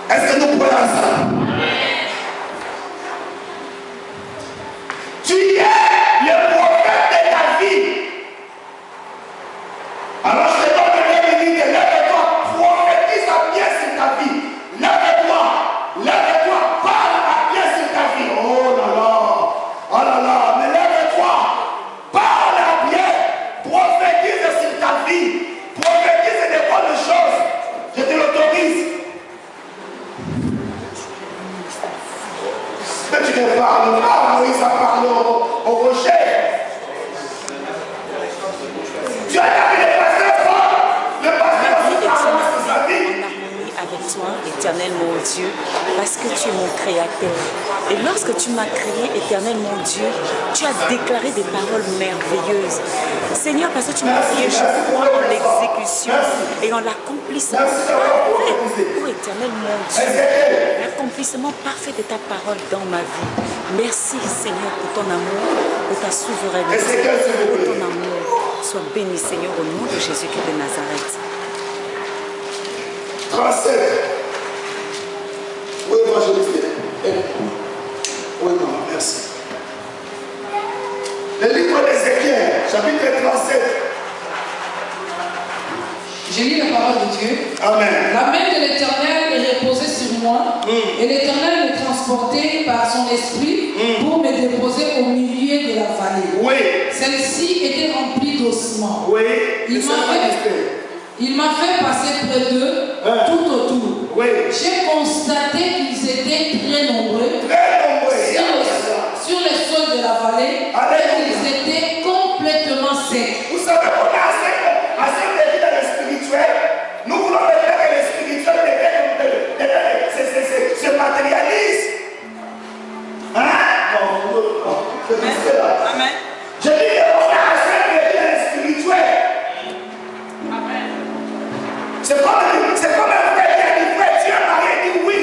Est-ce que nous croyons ça? Tu es le prophète de ta vie. Alors je te donne le minute, lève-toi, prophétise à bien sur ta vie. Lève-toi, parle à bien sur ta vie. Oh là là, mais lève-toi, parle à bien, prophétise sur ta vie, prophétise des bonnes choses. Je te l'autorise. Mais tu ne parles pas, Moïse a parlé au rocher. Tu as vu le pasteur Paul, le pasteur aussi parle de sa vie. Avec toi, éternel mon Dieu, parce que tu es mon créateur. Et lorsque tu m'as créé, éternel mon Dieu, tu as déclaré des paroles merveilleuses. Seigneur, parce que tu m'as créé, je crois en l'exécution et en l'accomplissement parfait. Oh éternel mon Dieu, l'accomplissement parfait de ta parole dans ma vie. Merci Seigneur pour ton amour, pour ta souveraineté, pour ton amour. Sois béni Seigneur au nom de Jésus-Christ de Nazareth. 37. Oui, évangéliste. Oui, non, merci. Le livre d'Ézéchiel, chapitre 37. J'ai lu la parole de Dieu. Amen. La main de l'Éternel est reposée sur moi, et l'Éternel me transportait par son esprit pour me déposer au milieu de la vallée. Oui. Celle-ci était remplie d'ossements. Oui. Il m'a fait passer près d'eux, tout autour. Oui. J'ai constaté qu'ils étaient très nombreux, sur les sols de la vallée, et qu'ils étaient complètement secs. Vous savez qu'on a assez de vie dans le spirituel. Nous voulons faire que le spirituel se matérialise. Hein? Non. Amen. Je dis qu'on a assez de vie dans le spirituel. C'est comme un frère qui a dit, frère, tu es marié, il dit oui,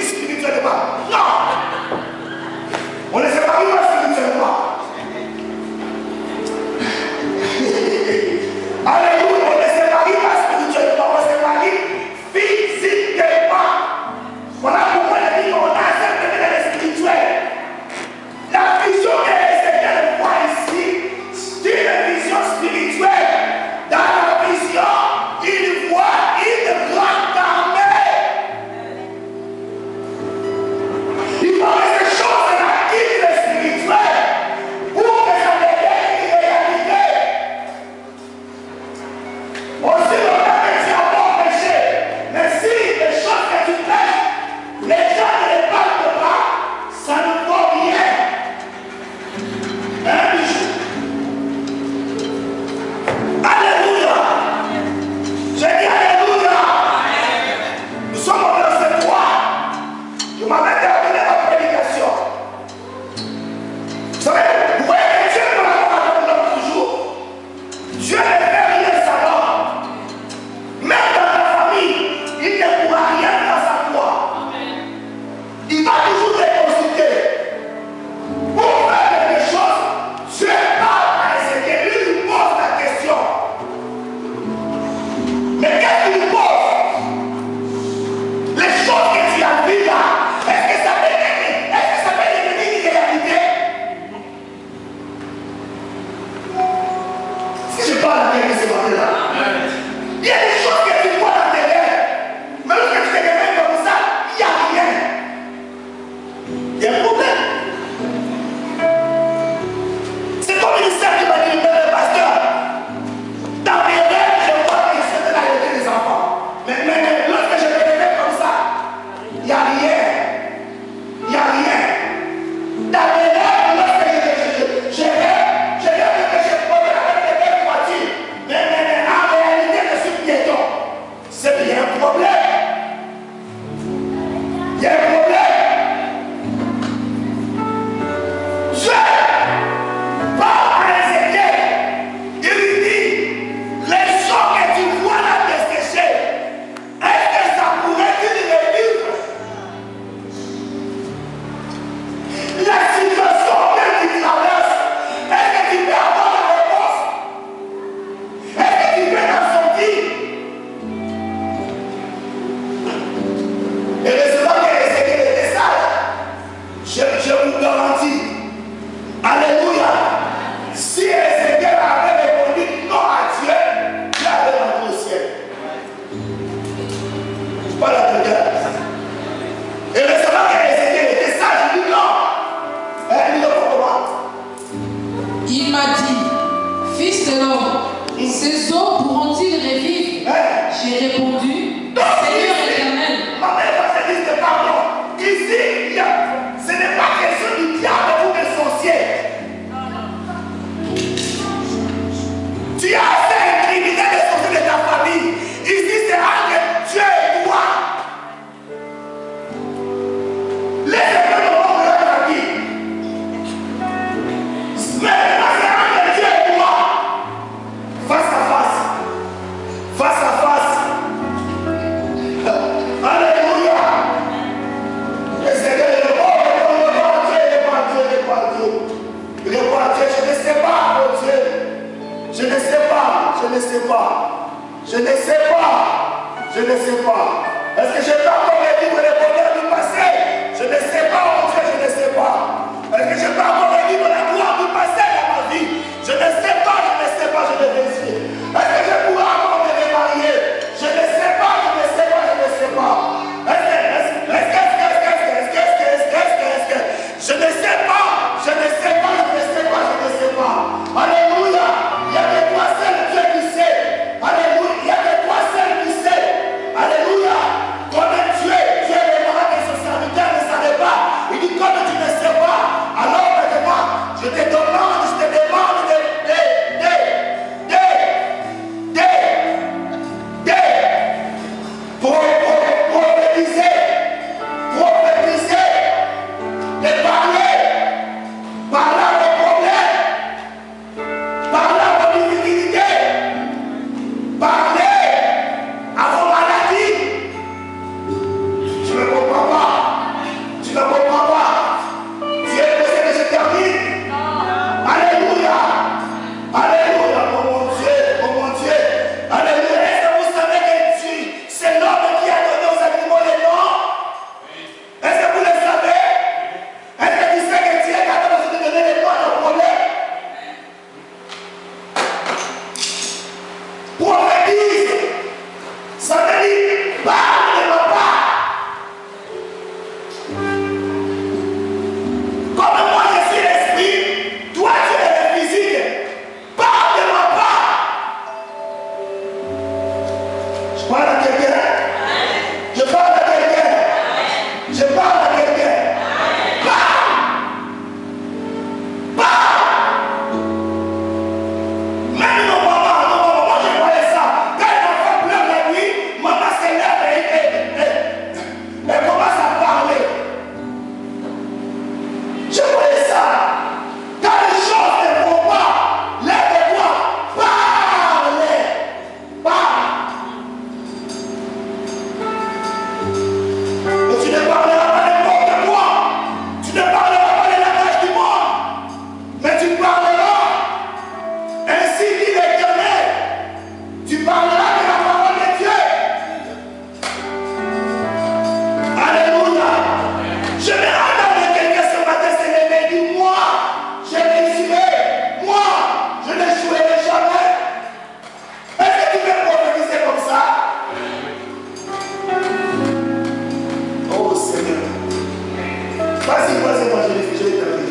Vas-y, évangéliste, je vais terminer.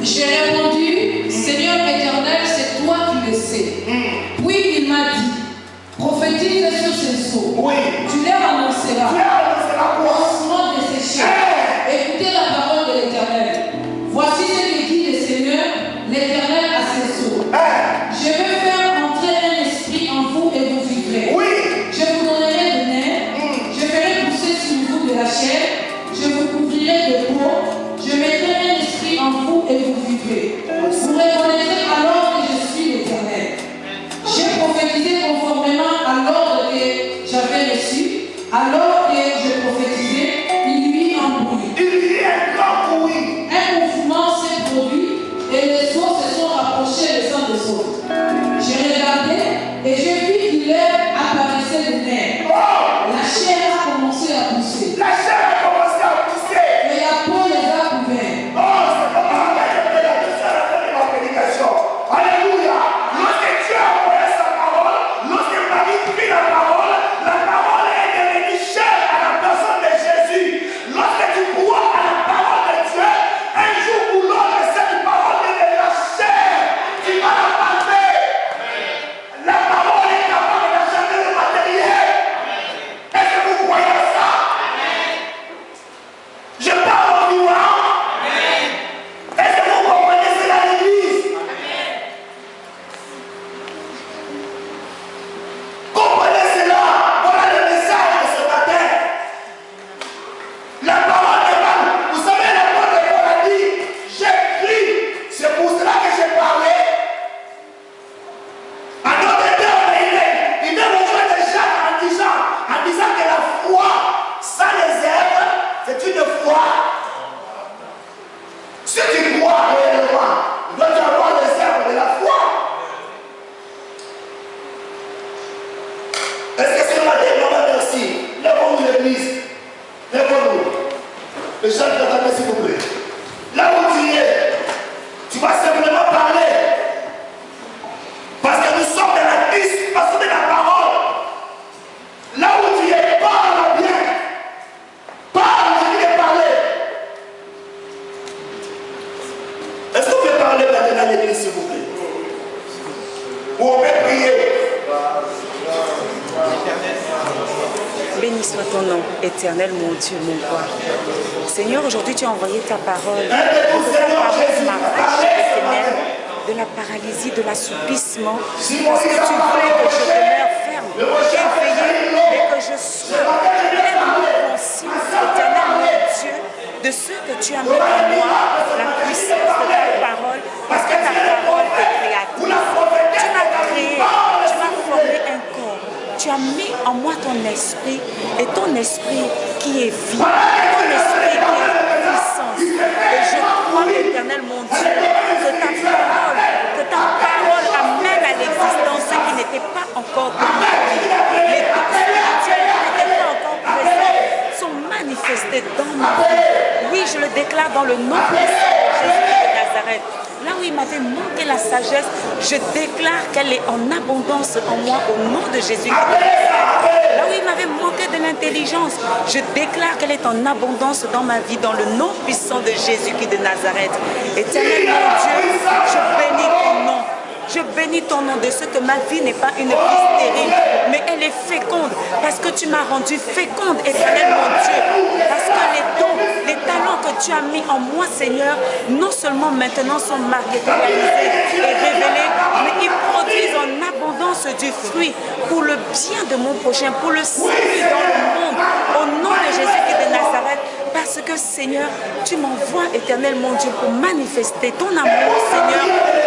J'ai répondu, Seigneur éternel, c'est toi qui le sais. Puis il m'a dit, prophétise sur ces eaux. Oui. Tu leur annonceras. Tu leur annonceras quoi? Lancement desséché. Écoutez la parole de l'Éternel. Voici ce que dit le Seigneur, l'Éternel à ces eaux. Je vais faire entrer un esprit en vous et vous vivrez. Oui. Je vous donnerai des nerfs. Je ferai pousser sur vous de la chair. Je vous couvrirai de peau. Je mettrai un esprit en vous et vous vivrez. Vous reconnaîtrez alors que je suis l'Éternel. J'ai prophétisé conformément à l'ordre que j'avais reçu. Alors que je prophétisais, il y eut un bruit. Il y a un grand bruit. Un mouvement s'est produit et les eaux se sont rapprochées les uns des autres. J'ai regardé et j'ai vu qu'il leur apparaissait des nerfs. La chair a commencé à pousser. La chair a commencé à pousser. Et la peau les a couverts. C'est comme un gars qui a fait la prédication. Alléluia. Lorsque Dieu a envoyé sa parole, lorsque Marie prit la parole est devenue chère à la personne de Jésus. Lorsque tu crois à la parole de Dieu, un jour ou l'autre, cette parole devient la chair. Tu vas la palper. La parole est capable d'acheter le matériel. Est-ce que vous croyez à ça? Je parle au vivant. Est-ce que vous comprenez cela à l'église? Comprenez cela. Voilà le message de ce matin. La parole de Dieu. Vous savez, la parole de Paul a dit, j'écris. C'est pour cela que j'ai parlé. En d'autres termes, il est rejoint de Jacques en disant que la foi sans les œuvres, c'est une foi. Si tu crois réellement, tu dois avoir les œuvres de la foi. Est-ce que c'est matin, maman, merci? Lève-nous l'église. Lève-nous. Les gens qui t'attendent, s'il vous plaît. Là où tu es, tu vas simplement parler. Parce que nous sommes dans la dispensation de la parole. Là où tu es, parle bien. Parle, je dis de parler. Est-ce que vous pouvez parler maintenant à l'église, s'il vous plaît? Ou on peut prier? Béni soit ton nom, éternel, mon Dieu, mon roi. Seigneur, aujourd'hui tu as envoyé ta parole. Ta parole m'arrache des ténèbres, de la paralysie, de l'assoupissement. Parce que tu voulais que je demeure ferme, éveillé, et que je sois pleinement conscient, éternel, mon Dieu, de ce que tu as mis en moi, la puissance de ta parole, parce que ta parole est créatrice. Tu m'as créé, tu m'as formé un corps. Tu as mis en moi ton esprit, et ton esprit qui est vie, ton esprit qui est puissance. Et je crois, éternel mon Dieu, que ta parole amène à l'existence ce qui n'était pas encore dans ma vie. Les dons spirituels qui n'étaient pas encore présents sont manifestés dans ma vie. Oui, je le déclare dans le nom de Jésus de Nazareth. Là où il m'avait manqué la sagesse, je déclare qu'elle est en abondance en moi au nom de Jésus. Là où il m'avait manqué de l'intelligence, je déclare qu'elle est en abondance dans ma vie, dans le nom puissant de Jésus qui de Nazareth. Éternel mon Dieu, je bénis ton nom. Je bénis ton nom de ce que ma vie n'est pas une vie stérile, mais elle est féconde, parce que tu m'as rendu féconde, éternel mon Dieu. Parce que les dons, les talents que tu as mis en moi, Seigneur, non seulement maintenant sont matérialisés et révélés, mais ils produisent en abondance du fruit pour le bien de mon prochain, pour le salut dans le monde, au nom de Jésus qui de Nazareth. Parce que, Seigneur, tu m'envoies, éternel mon Dieu, pour manifester ton amour, Seigneur,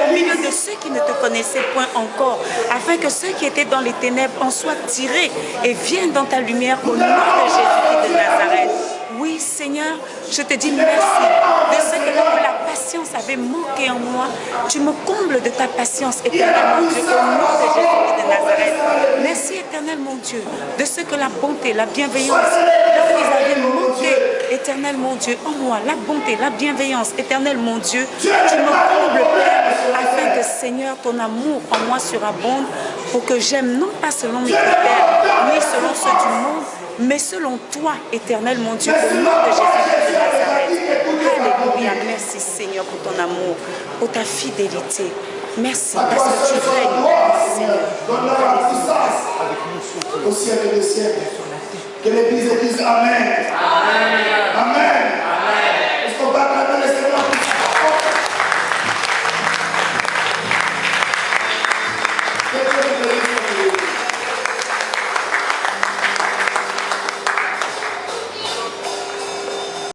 au milieu de ceux qui ne te connaissaient point encore, afin que ceux qui étaient dans les ténèbres en soient tirés et viennent dans ta lumière au nom de Jésus de Nazareth. Oui, Seigneur, je te dis merci de ce que là où la patience avait manqué en moi, tu me combles de ta patience, éternel mon Dieu, au nom de Jésus de Nazareth. Merci, éternel mon Dieu, de ce que la bonté, la bienveillance, là où ils avaient manqué, éternel Éternel mon Dieu, en moi, la bonté, la bienveillance. Éternel mon Dieu, tu me combles, Père, afin que, Seigneur, ton amour en moi surabonde pour que j'aime non pas selon mes critères, ni selon ceux du monde, mais selon toi, Éternel mon Dieu, au nom de Jésus de Nazareth. Alléluia. Merci, Seigneur, pour ton amour, pour ta fidélité. Merci parce que tu règnes, Seigneur. Donne-leur la puissance au ciel et des siècles. Que l'Église dise Amen.